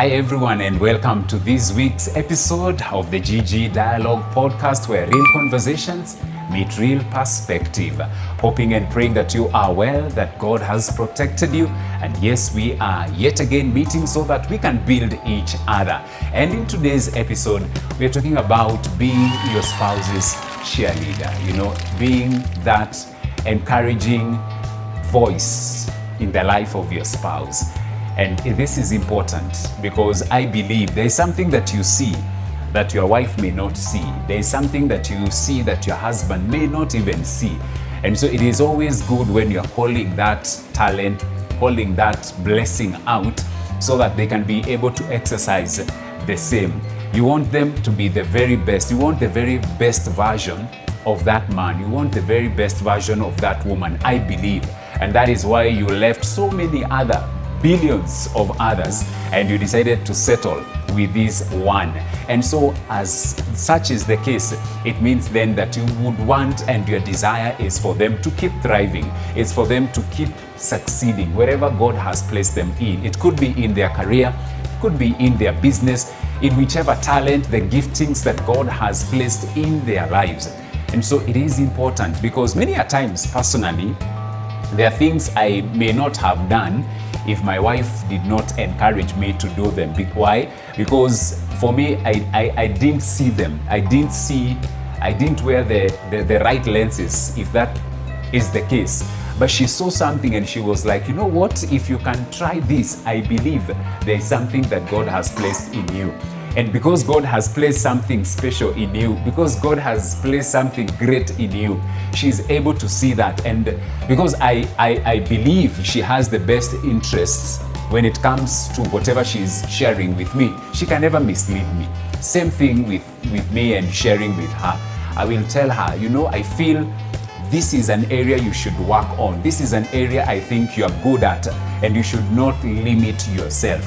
Hi everyone, and welcome to this week's episode of the GG Dialogue podcast, where real conversations meet real perspective. Hoping and praying that you are well, that God has protected you, and yes, we are yet again meeting so that we can build each other. And in today's episode, we're talking about being your spouse's cheerleader, being that encouraging voice in the life of your spouse. And this is important because I believe there is something that you see that your wife may not see. There is something that you see that your husband may not even see. And so it is always good when you're calling that talent, calling that blessing out so that they can be able to exercise the same. You want them to be the very best. You want the very best version of that man. You want the very best version of that woman, I believe. And that is why you left so many other billions of others and you decided to settle with this one. And so as such is the case, it means then that you would want, and your desire is for them to keep thriving. It's for them to keep succeeding wherever God has placed them in. It could be in their career, it could be in their business, in whichever talent, the giftings that God has placed in their lives. And so it is important because many a times personally, there are things I may not have done if my wife did not encourage me to do them. Why? Because for me, I didn't see them. I didn't wear the right lenses, if that is the case. But she saw something and she was like, you know what? If you can try this, I believe there is something that God has placed in you. And because God has placed something special in you, because God has placed something great in you, she's able to see that. And because I believe she has the best interests when it comes to whatever she's sharing with me, she can never mislead me. Same thing with me and sharing with her. I will tell her, I feel this is an area you should work on. This is an area I think you are good at, and you should not limit yourself.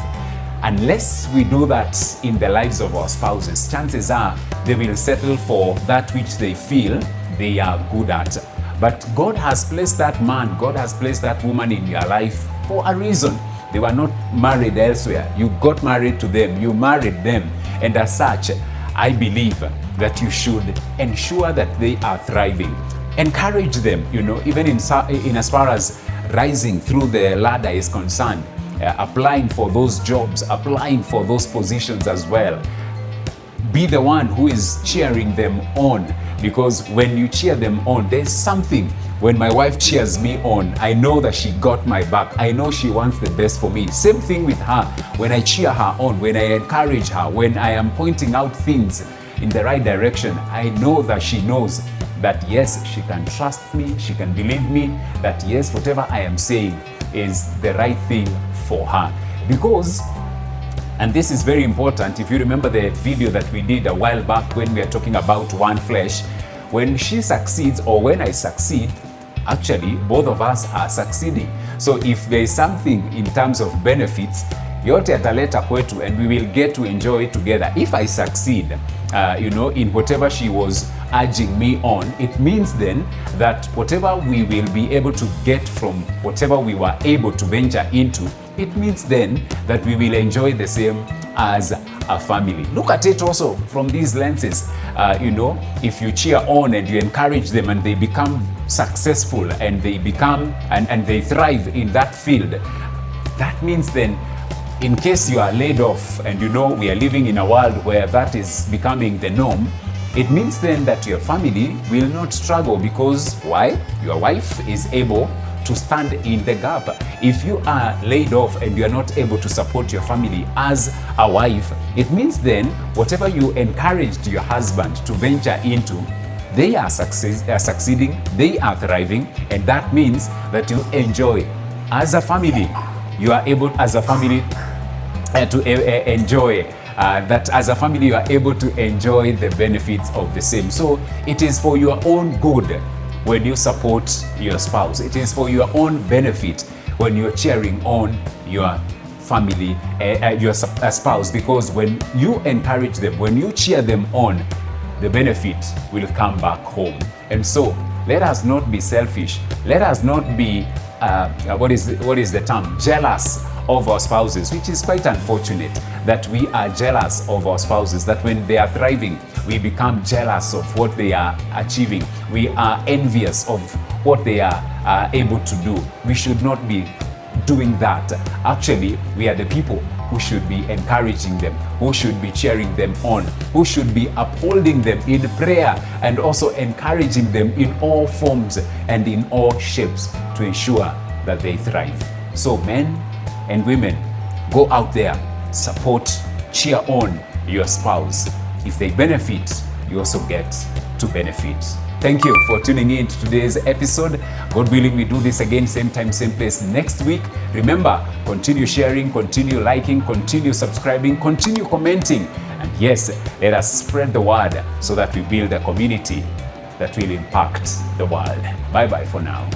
Unless we do that in the lives of our spouses, chances are they will settle for that which they feel they are good at. But God has placed that man, God has placed that woman in your life for a reason. They were not married elsewhere. You got married to them, you married them. And as such, I believe that you should ensure that they are thriving. Encourage them, even in as far as rising through the ladder is concerned. Applying for those jobs, applying for those positions as well. Be the one who is cheering them on, because when you cheer them on, there's something. When my wife cheers me on, I know that she got my back. I know she wants the best for me. Same thing with her. When I cheer her on, when I encourage her, when I am pointing out things in the right direction, I know that she knows that yes, she can trust me, she can believe me, that yes, whatever I am saying is the right thing for her. Because, and this is very important, if you remember the video that we did a while back when we are talking about one flesh, when she succeeds or when I succeed, actually both of us are succeeding. So if there is something in terms of benefits, yote yataleta kwetu and we will get to enjoy it together. If I succeed, in whatever she was urging me on, it means then that whatever we will be able to get from whatever we were able to venture into, it means then that we will enjoy the same as a family. Look at it also from these lenses. If you cheer on and you encourage them and they become successful and they become and they thrive in that field, that means then, in case you are laid off and we are living in a world where that is becoming the norm, it means then that your family will not struggle. Because why? Your wife is able to stand in the gap. If you are laid off and you are not able to support your family as a wife, it means then whatever you encouraged your husband to venture into, they are succeeding, they are thriving, and that means that you enjoy as a family. You are able as a family to enjoy that as a family you are able to enjoy the benefits of the same. So it is for your own good when you support your spouse. It is for your own benefit when you're cheering on your family, your spouse, because when you encourage them, when you cheer them on, the benefit will come back home. And so let us not be selfish. Let us not be what is the term? Jealous of our spouses, which is quite unfortunate that we are jealous of our spouses, that when they are thriving, we become jealous of what they are achieving. We are envious of what they are able to do. We should not be doing that. Actually, we are the people who should be encouraging them, who should be cheering them on, who should be upholding them in prayer and also encouraging them in all forms and in all shapes to ensure that they thrive. So men and women, go out there, support, cheer on your spouse. If they benefit, you also get to benefit. Thank you for tuning in to today's episode. God willing, we do this again, same time, same place next week. Remember, continue sharing, continue liking, continue subscribing, continue commenting. And yes, let us spread the word so that we build a community that will impact the world. Bye-bye for now.